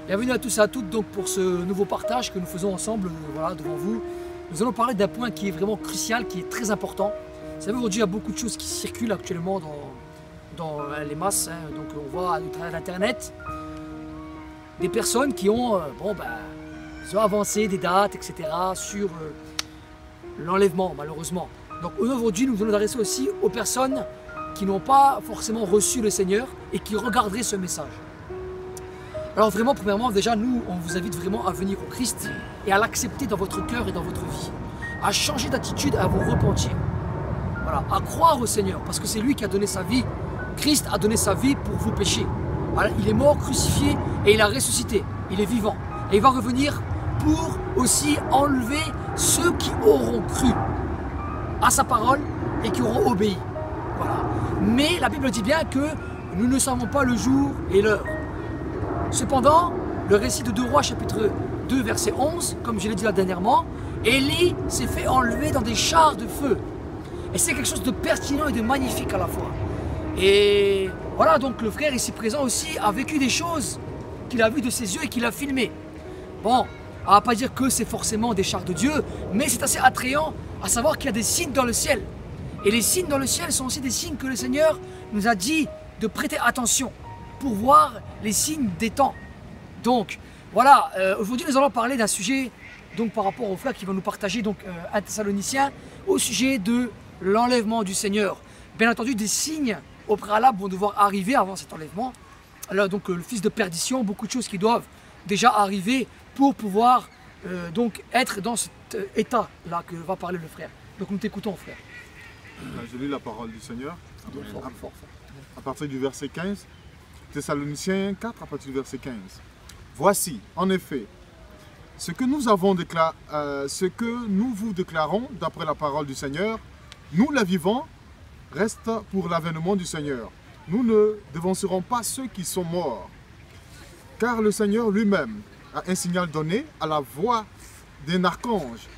Bienvenue à tous et à toutes donc pour ce nouveau partage que nous faisons ensemble voilà, devant vous. Nous allons parler d'un point qui est vraiment crucial, qui est très important. Vous savez, aujourd'hui, il y a beaucoup de choses qui circulent actuellement dans les masses. Hein. Donc on voit à travers l'internet des personnes qui ont, ils ont avancé des dates, etc. sur l'enlèvement, malheureusement. Donc aujourd'hui, nous allons nous adresser aussi aux personnes qui n'ont pas forcément reçu le Seigneur et qui regarderaient ce message. Alors vraiment, premièrement, déjà, nous, on vous invite vraiment à venir au Christ et à l'accepter dans votre cœur et dans votre vie. À changer d'attitude, à vous repentir. Voilà, à croire au Seigneur, parce que c'est lui qui a donné sa vie. Christ a donné sa vie pour vos péchés. Voilà, il est mort, crucifié, et il a ressuscité. Il est vivant. Et il va revenir pour aussi enlever ceux qui auront cru à sa parole et qui auront obéi. Voilà. Mais la Bible dit bien que nous ne savons pas le jour et l'heure. Cependant, le récit de 2 Rois chapitre 2 verset 11, comme je l'ai dit là dernièrement, Élie s'est fait enlever dans des chars de feu. Et c'est quelque chose de pertinent et de magnifique à la fois. Et voilà, donc le frère ici présent aussi a vécu des choses qu'il a vues de ses yeux et qu'il a filmées. Bon, on ne va pas dire que c'est forcément des chars de Dieu, mais c'est assez attrayant à savoir qu'il y a des signes dans le ciel. Et les signes dans le ciel sont aussi des signes que le Seigneur nous a dit de prêter attention pour voir les signes des temps. Donc, voilà, aujourd'hui nous allons parler d'un sujet donc, par rapport au frère qui va nous partager, donc 1 Thessaloniciens, au sujet de l'enlèvement du Seigneur. Bien entendu, des signes au préalable vont devoir arriver avant cet enlèvement. Alors, donc, le fils de perdition, beaucoup de choses qui doivent déjà arriver pour pouvoir donc être dans cet état-là que va parler le frère. Donc, nous t'écoutons, frère. Je lis la parole du Seigneur à partir du verset 15. Thessaloniciens 4 à partir du verset 15. Voici, en effet, ce que nous vous déclarons d'après la parole du Seigneur, nous la vivons, reste pour l'avènement du Seigneur. Nous ne devancerons pas ceux qui sont morts, car le Seigneur lui-même a un signal donné à la voix d'un archange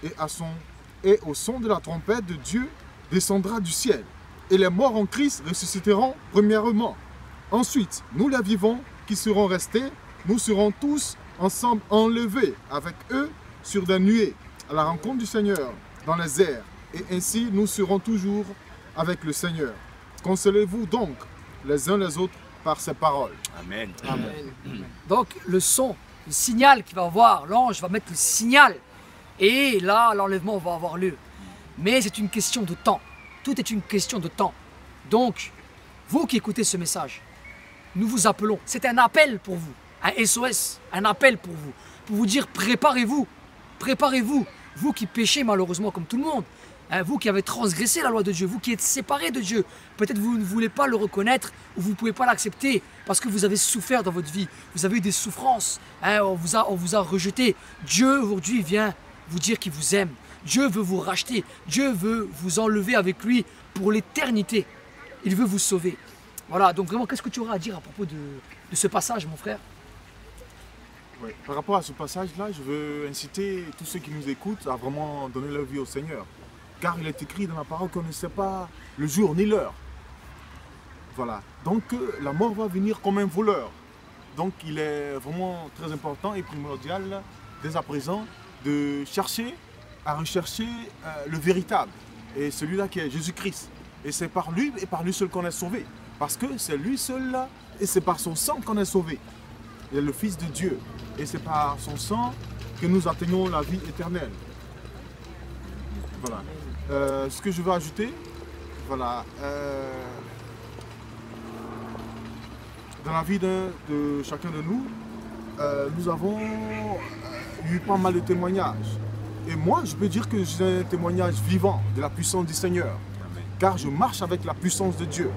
et au son de la trompette de Dieu descendra du ciel. Et les morts en Christ ressusciteront premièrement. Ensuite, nous les vivants qui serons restés, nous serons tous ensemble enlevés avec eux sur des nuées à la rencontre du Seigneur dans les airs. Et ainsi, nous serons toujours avec le Seigneur. Consolez-vous donc les uns les autres par ces paroles. Amen. Amen. Donc, le son, le signal qu'il va avoir, l'ange va mettre le signal. Et là, l'enlèvement va avoir lieu. Mais c'est une question de temps. Tout est une question de temps. Donc, vous qui écoutez ce message, nous vous appelons, c'est un appel pour vous, un SOS, un appel pour vous dire préparez-vous, préparez-vous, vous qui péchez malheureusement comme tout le monde, hein, vous qui avez transgressé la loi de Dieu, vous qui êtes séparés de Dieu, peut-être vous ne voulez pas le reconnaître ou vous ne pouvez pas l'accepter parce que vous avez souffert dans votre vie, vous avez eu des souffrances, hein, on vous a rejeté. Dieu aujourd'hui vient vous dire qu'il vous aime, Dieu veut vous racheter, Dieu veut vous enlever avec lui pour l'éternité, il veut vous sauver. Voilà, donc vraiment, qu'est-ce que tu auras à dire à propos de ce passage, mon frère? Oui. Par rapport à ce passage-là, je veux inciter tous ceux qui nous écoutent à vraiment donner leur vie au Seigneur. Car il est écrit dans la parole qu'on ne sait pas le jour ni l'heure. Voilà. Donc la mort va venir comme un voleur. Donc il est vraiment très important et primordial, dès à présent, de chercher à rechercher le véritable. Et celui-là qui est Jésus-Christ. Et c'est par lui et par lui seul qu'on est sauvé. Parce que c'est lui seul là, et c'est par son sang qu'on est sauvé. Il est le Fils de Dieu. Et c'est par son sang que nous atteignons la vie éternelle. Voilà. Ce que je veux ajouter, voilà. Dans la vie de chacun de nous, nous avons eu pas mal de témoignages. Et moi, je peux dire que j'ai un témoignage vivant de la puissance du Seigneur. Car je marche avec la puissance de Dieu.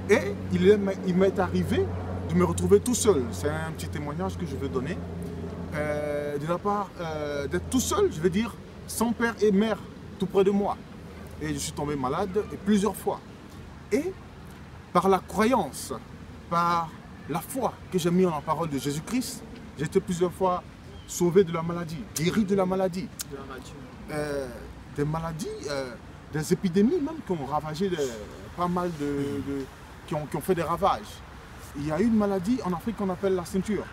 Et il m'est arrivé de me retrouver tout seul. C'est un petit témoignage que je veux donner. De la part d'être tout seul, je veux dire, sans père et mère tout près de moi. Et je suis tombé malade plusieurs fois. Et par la croyance, par la foi que j'ai mis en la parole de Jésus-Christ, j'ai été plusieurs fois sauvé de la maladie, guéri de la maladie. Des maladies, des épidémies même qui ont ravagé pas mal qui ont fait des ravages. Il y a une maladie en Afrique qu'on appelle la ceinture.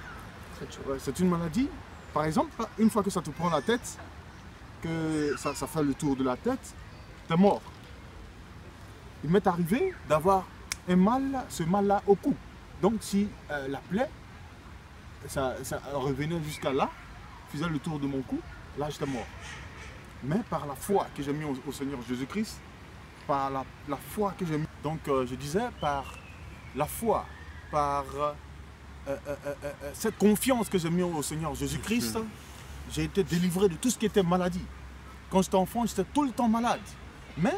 Ouais, c'est une maladie. Par exemple, une fois que ça te prend la tête, que ça fait le tour de la tête, tu es mort. Il m'est arrivé d'avoir ce mal-là au cou. Donc si la plaie, ça revenait jusqu'à là, faisait le tour de mon cou, là j'étais mort. Mais par la foi que j'ai mis au Seigneur Jésus-Christ, par la foi que j'ai mis, donc je disais par la foi, par cette confiance que j'ai mis au Seigneur Jésus-Christ, j'ai été délivré de tout ce qui était maladie. Quand j'étais enfant, j'étais tout le temps malade. Mais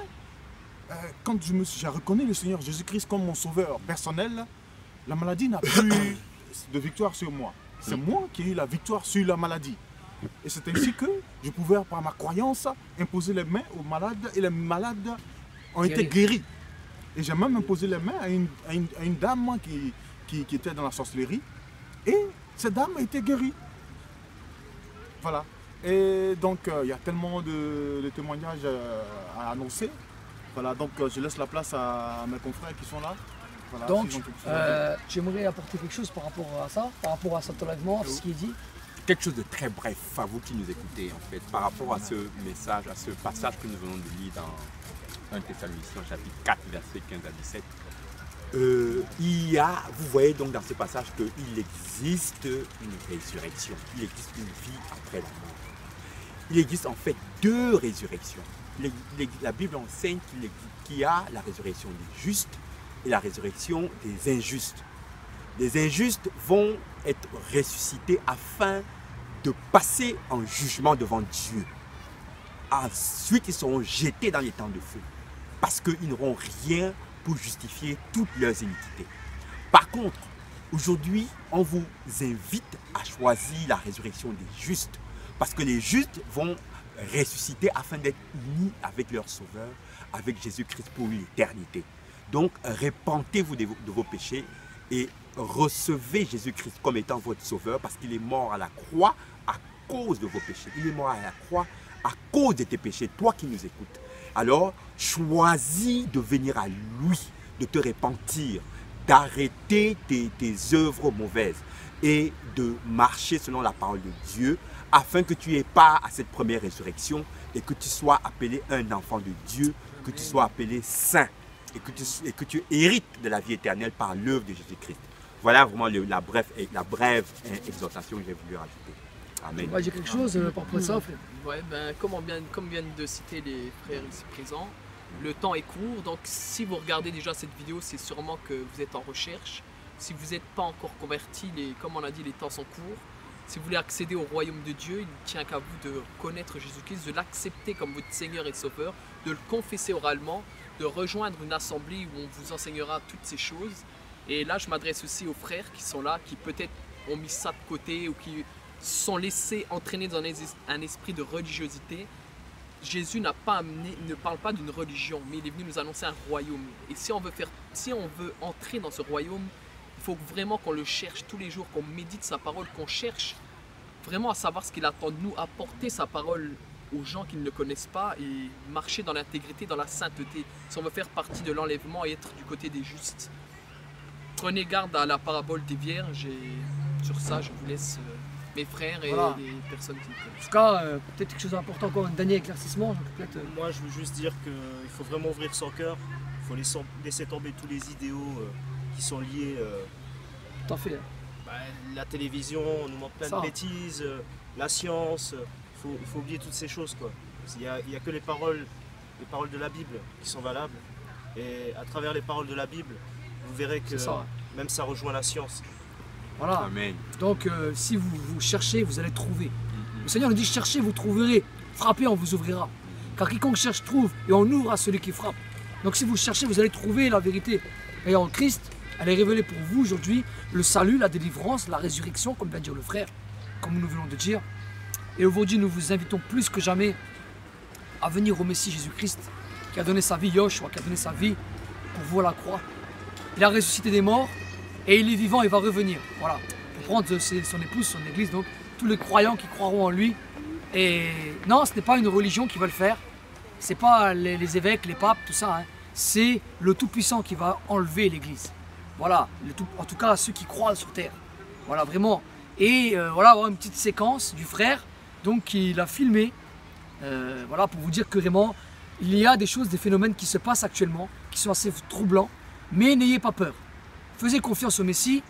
quand j'ai reconnu le Seigneur Jésus-Christ comme mon sauveur personnel, la maladie n'a plus de victoire sur moi. C'est moi qui ai eu la victoire sur la maladie. Et c'est ainsi que je pouvais, par ma croyance, imposer les mains aux malades et les malades ont été guéris. Et j'ai même imposé les mains à une dame qui était dans la sorcellerie. Et cette dame a été guérie. Voilà. Et donc, il y a tellement de témoignages à annoncer. Voilà, donc je laisse la place à mes confrères qui sont là. Voilà, donc, j'aimerais apporter quelque chose par rapport à ça, par rapport à cet enlèvement, à ce qui est dit. Quelque chose de très bref à vous qui nous écoutez en fait, par rapport à ce message, à ce passage que nous venons de lire dans 1 Thessaloniciens chapitre 4, versets 15 à 17. Vous voyez donc dans ce passage qu'il existe une résurrection, il existe une vie après la mort. Il existe en fait deux résurrections. La Bible enseigne qu'il y a la résurrection des justes et la résurrection des injustes. Les injustes vont être ressuscités afin de passer en jugement devant Dieu. Ensuite, ils seront jetés dans les temps de feu parce qu'ils n'auront rien pour justifier toutes leurs iniquités. Par contre, aujourd'hui, on vous invite à choisir la résurrection des justes parce que les justes vont ressusciter afin d'être unis avec leur Sauveur, avec Jésus-Christ pour l'éternité. Donc, repentez-vous de vos péchés et recevez Jésus-Christ comme étant votre Sauveur parce qu'il est mort à la croix à cause de vos péchés. Il est mort à la croix à cause de tes péchés, toi qui nous écoutes. Alors, choisis de venir à lui, de te repentir, d'arrêter tes œuvres mauvaises et de marcher selon la parole de Dieu afin que tu aies part à cette première résurrection et que tu sois appelé un enfant de Dieu, que tu sois appelé saint et que tu hérites de la vie éternelle par l'œuvre de Jésus-Christ. Voilà vraiment la brève exhortation que j'ai voulu rajouter. Amen. Ouais, j'ai quelque chose par rapport à ça, frère. Ouais, comme viennent de citer les frères ici présents, le temps est court, donc si vous regardez déjà cette vidéo, c'est sûrement que vous êtes en recherche. Si vous n'êtes pas encore converti, comme on a dit, les temps sont courts. Si vous voulez accéder au royaume de Dieu, il ne tient qu'à vous de connaître Jésus-Christ, de l'accepter comme votre Seigneur et Sauveur, de le confesser oralement, de rejoindre une assemblée où on vous enseignera toutes ces choses. Et là, je m'adresse aussi aux frères qui sont là, qui peut-être ont mis ça de côté ou qui se sont laissés entraîner dans un esprit de religiosité. Jésus ne parle pas d'une religion, mais il est venu nous annoncer un royaume. Et si on veut entrer dans ce royaume, il faut vraiment qu'on le cherche tous les jours, qu'on médite sa parole, qu'on cherche vraiment à savoir ce qu'il attend de nous, apporter sa parole aux gens qui ne le connaissent pas et marcher dans l'intégrité, dans la sainteté, si on veut faire partie de l'enlèvement et être du côté des justes. Prenez garde à la parabole des vierges et sur ça je vous laisse mes frères et les personnes qui me connaissent. En tout cas, peut-être quelque chose d'important encore, un dernier éclaircissement. Moi je veux juste dire qu'il faut vraiment ouvrir son cœur, il faut laisser tomber tous les idéaux qui sont liés. Tout à fait. La télévision, on nous montre plein de bêtises, la science, il faut oublier toutes ces choses, quoi. Il n'y a que les paroles de la Bible qui sont valables. Et à travers les paroles de la Bible, vous verrez que même ça rejoint la science. Voilà. Amen. Donc si vous cherchez, vous allez trouver. Le Seigneur nous dit cherchez, vous trouverez. Frappez, on vous ouvrira. Car quiconque cherche trouve et on ouvre à celui qui frappe. Donc si vous cherchez, vous allez trouver la vérité. Et en Christ, elle est révélée pour vous aujourd'hui, le salut, la délivrance, la résurrection, comme vient de dire le frère, comme nous venons de dire. Et aujourd'hui, nous vous invitons plus que jamais à venir au Messie Jésus-Christ, qui a donné sa vie, Yoshua, qui a donné sa vie pour vous à la croix. Il a ressuscité des morts et il est vivant et va revenir. Voilà, pour prendre son épouse, son église, donc tous les croyants qui croiront en lui. Et non, ce n'est pas une religion qui va le faire, ce n'est pas les évêques, les papes, tout ça. Hein. C'est le Tout-Puissant qui va enlever l'église. Voilà, en tout cas ceux qui croient sur terre. Voilà, vraiment. Et voilà, avoir une petite séquence du frère, donc il a filmé, voilà, pour vous dire que vraiment, il y a des choses, des phénomènes qui se passent actuellement, qui sont assez troublants, mais n'ayez pas peur. Faisez confiance au Messie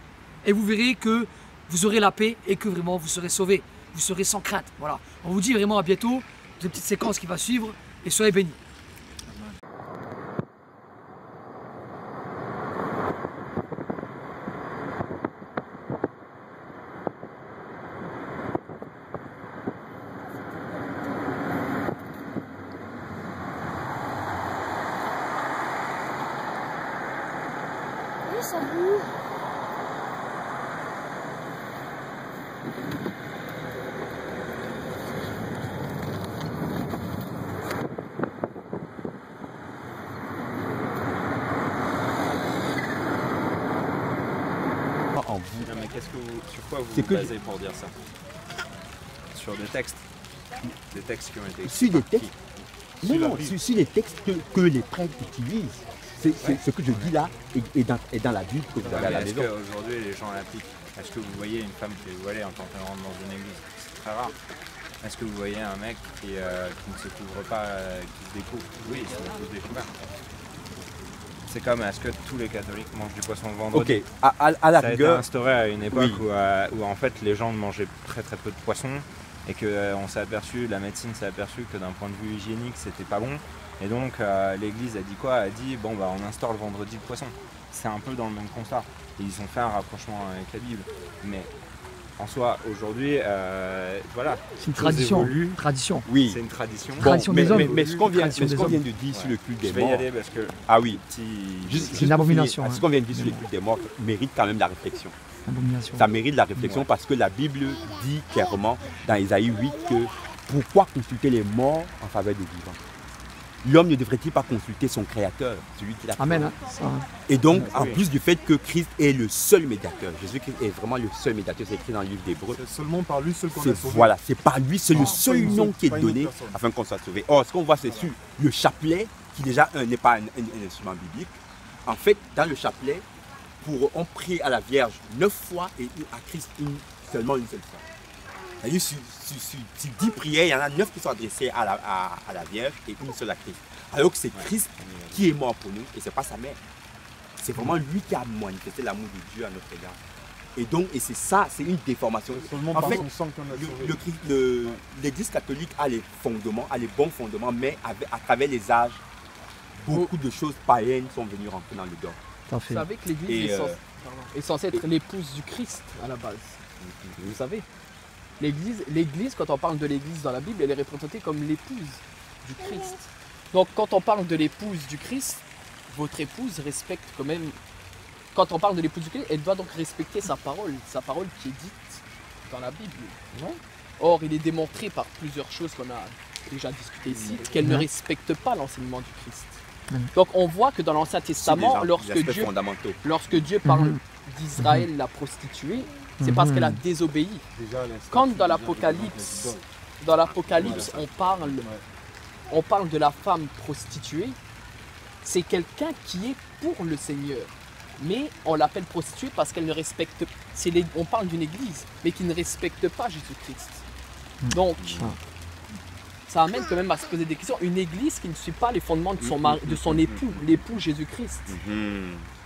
et vous verrez que vous aurez la paix et que vraiment vous serez sauvés, vous serez sans crainte. Voilà, on vous dit vraiment à bientôt, cette petite séquence qui va suivre et soyez bénis. Ça bouge. En vous. Non mais qu'est-ce que vous, sur quoi vous C'est vous que basez pour dire ça? Sur des textes? Des textes qui ont été Sur des écrits textes. par qui? Non, non, sur les textes que les prêtres utilisent. C'est ce que je dis là et dans la Bible que vous avez à la Est-ce maison. qu'aujourd'hui les gens l'appliquent? Est-ce que vous voyez une femme qui est voilée en tant qu'elle rentre dans une église? C'est très rare. Est-ce que vous voyez un mec qui ne se couvre pas, qui se découvre? Oui, il se découvre découvert. C'est comme, est-ce que tous les catholiques mangent du poisson le vendredi? Ok, à la Ça a été rigueur, instauré à une époque Oui. où en fait les gens mangeaient très très peu de poisson et que on s'est aperçu, la médecine s'est aperçue que d'un point de vue hygiénique c'était pas bon. Et donc l'église a dit quoi? A dit bon bah on instaure le vendredi de poisson. C'est un peu dans le même constat. Et ils ont fait un rapprochement avec la Bible. Mais en soi aujourd'hui voilà. C'est une choses tradition. évoluent. Tradition. oui. C'est une tradition. Bon, Tradition des hommes. mais ce qu'on vient, Tradition des de dire sur le culte Je des vais y morts, aller parce que ah oui, petit. une abomination, pour finir, hein. ce qu'on vient de dire sur le culte des morts mérite quand même la réflexion. Abomination. Ça mérite la réflexion parce que la Bible dit clairement dans Ésaïe 8 que pourquoi consulter les morts en faveur des vivants? L'homme ne devrait-il pas consulter son créateur, celui qui l'a fait? Amen. Hein, ça, hein. Et donc, en Oui. plus du fait que Christ est le seul médiateur, Jésus-Christ est vraiment le seul médiateur, c'est écrit dans le livre d'Hébreux. C'est seulement par lui seul qu'on C'est est sauvé. voilà, c'est par lui, c'est le Pas seul une nom autre- qui est pas une autre donné personne. afin qu'on soit sauvé. Or, ce qu'on voit, c'est sur le chapelet, qui déjà n'est pas un instrument biblique. En fait, dans le chapelet, on prie à la Vierge 9 fois et à Christ seulement une seule fois. C'est-à-dire, sur 10 prières, il y en a 9 qui sont adressées à la Vierge et une seule à Christ. Alors que c'est Christ qui est mort pour nous et ce n'est pas sa mère. C'est vraiment lui qui a manifesté l'amour de Dieu à notre égard. Et donc, et c'est ça, c'est une déformation. Seulement En par fait, son sang qu'on est sauvé. l'Église catholique a les fondements, a les bons fondements, mais à travers les âges, beaucoup de choses païennes sont venues rentrer dans le dogme. Tout à fait. Vous savez que l'église Et, est censée être l'épouse du Christ à la base. Vous savez, l'église, quand on parle de l'église dans la Bible, elle est représentée comme l'épouse du Christ. Donc quand on parle de l'épouse du Christ, votre épouse respecte quand même. Quand on parle de l'épouse du Christ, elle doit donc respecter sa parole qui est dite dans la Bible. Non? Or, il est démontré par plusieurs choses qu'on a déjà discutées ici, qu'elle ne respecte pas l'enseignement du Christ. Donc on voit que dans l'Ancien Testament, lorsque Dieu parle d'Israël la prostituée, c'est parce qu'elle a désobéi. Quand dans l'Apocalypse, on parle de la femme prostituée, c'est quelqu'un qui est pour le Seigneur. Mais on l'appelle prostituée parce qu'elle ne respecte. On parle d'une église, mais qui ne respecte pas Jésus-Christ. Donc, ça amène quand même à se poser des questions. Une église qui ne suit pas les fondements de son époux, l'époux Jésus-Christ.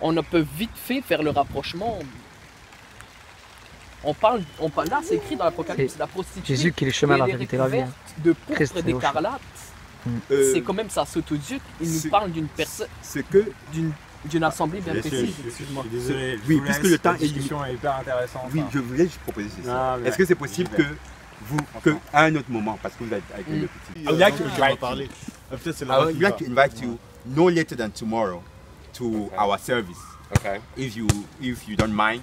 On ne peut vite fait faire le rapprochement. Là, c'est écrit dans l'Apocalypse, la prostituée. Jésus qui est le chemin, la elle est vérité, la vie. recouverte de Christ pourpre est et au d'écarlate. C'est quand même, ça saute aux yeux. Il nous parle d'une personne, Ce que, d'une assemblée bien Monsieur, précise. excuse-moi. Désolé. je Oui, vous puisque laisse, le temps cette est discussion est hyper intéressante. oui, hein. je voulais juste proposer ceci. Non, mais- Est-ce que c'est possible que à un autre moment, parce que vous êtes avec le petit, I would like to invite you. Peut-être c'est I là-bas would qu'il like va. to invite you no later than tomorrow to our service, Okay. if you don't mind.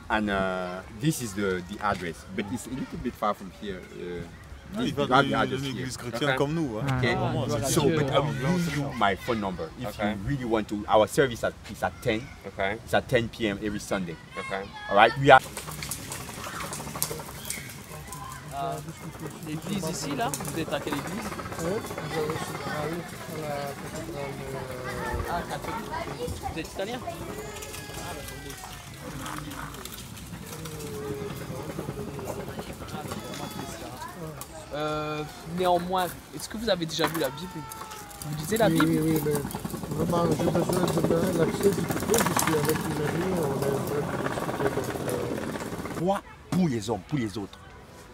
And this is the address, but it's a little bit far from here. Il You va have the dans address une here. église chrétienne Okay. comme nous. Hein. Okay. Vraiment, c'est So, sûr. but I will leave you my phone number if Okay. you really want to. Our service is at 10. Okay. It's at 10 p.m. every Sunday. Okay. All right. We are. L'église ici, là, vous êtes à quelle église? Ah, catholique. Vous êtes italien? Néanmoins, est-ce que vous avez déjà vu la Bible? Vous lisez la Bible? Oui, mais vraiment, j'ai besoin de l'accès du couple. Je suis avec une amie, on est en train de discuter. Toi, pour les hommes, pour les autres.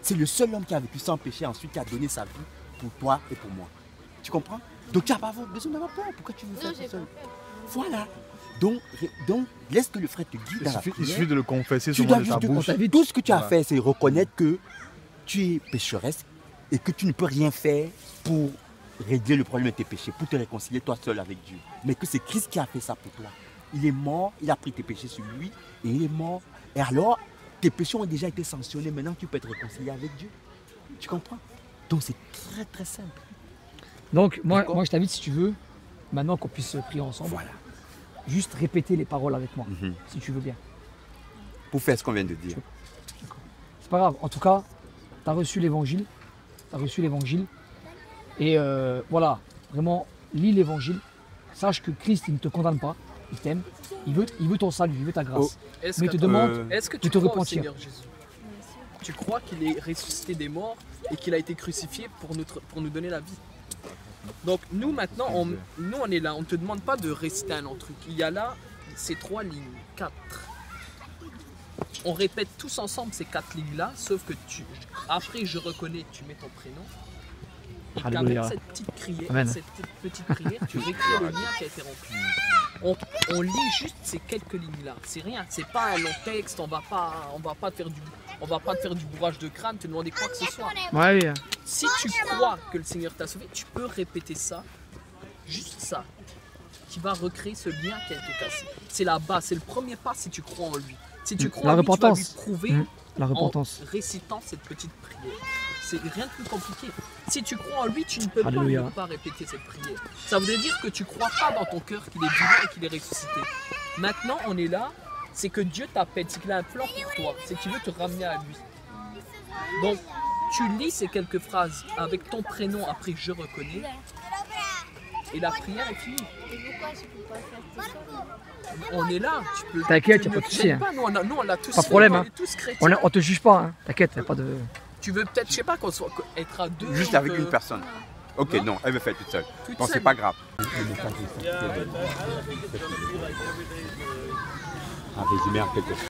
C'est le seul homme qui a vécu sans péché, ensuite qui a donné sa vie pour toi et pour moi. Tu comprends? Donc tu n'as pas besoin d'avoir peur. Pourquoi tu veux faire ça seul? Voilà. Donc, laisse que le frère te guide dans la prière. Il suffit de le confesser Tu sur dois de ta juste te bouche. confesser. Tout ce que tu as Voilà. fait, c'est reconnaître que tu es pécheresse et que tu ne peux rien faire pour régler le problème de tes péchés, pour te réconcilier toi seul avec Dieu. Mais que c'est Christ qui a fait ça pour toi. Il est mort, il a pris tes péchés sur lui et il est mort. Et alors, tes péchés ont déjà été sanctionnés. Maintenant, tu peux te réconcilier avec Dieu. Tu comprends? Donc, c'est très très simple. Donc, moi D'accord. je t'invite, si tu veux, maintenant qu'on puisse prier ensemble, Voilà. juste répéter les paroles avec moi, Mhm. si tu veux bien. Pour faire ce qu'on vient de dire. C'est pas grave. En tout cas, tu as reçu l'évangile. Tu as reçu l'évangile. Et voilà, vraiment, lis l'évangile. Sache que Christ, il ne te condamne pas. Il t'aime. Il veut ton salut, il veut ta grâce. Est-ce Mais il que, te demande est-ce que de tu te crois au repentir. Seigneur Jésus? Tu crois qu'il est ressuscité des morts et qu'il a été crucifié pour nous donner la vie? Donc nous maintenant, on est là, on ne te demande pas de réciter un autre truc. Il y a là ces 3 lignes, 4. On répète tous ensemble ces 4 lignes-là, sauf que après je reconnais, tu mets ton prénom. Et qu'avec Alléluia. cette petite prière, Amen. cette petite prière, tu récris le lien qui a été rempli. On lit juste ces quelques lignes-là. C'est rien, c'est pas un long texte, on va pas te faire du bourrage de crâne, te demander quoi que ce soit. Ouais, oui. Si tu crois que le Seigneur t'a sauvé, tu peux répéter ça, juste ça, qui va recréer ce lien qui a été cassé. C'est la base, c'est le premier pas si tu crois en lui. Si tu crois La en lui, tu vas lui repentance. prouver La repentance. en récitant cette petite prière. C'est rien de plus compliqué. Si tu crois en lui, tu ne peux Alléluia. pas répéter cette prière. Ça voudrait dire que tu crois pas dans ton cœur qu'il est vivant et qu'il est ressuscité. Maintenant, on est là, c'est que Dieu t'appelle, c'est qu'il a un plan pour toi, c'est qu'il veut te ramener à lui. Donc, tu lis ces quelques phrases avec ton prénom après je reconnais, et la prière est finie. On est là, tu peux. T'inquiète, tu y a ne pas de souci, gênes hein. pas, nous, on l'a tous Pas de fait, problème, on hein. est tous chrétiens. On te juge pas, hein. T'inquiète, y a pas de. Tu veux peut-être, je sais pas, être à 2. Juste avec une personne. Ok, non, elle veut faire toute seule. Toute Donc, c'est seule. pas grave. Un résumé en quelque chose.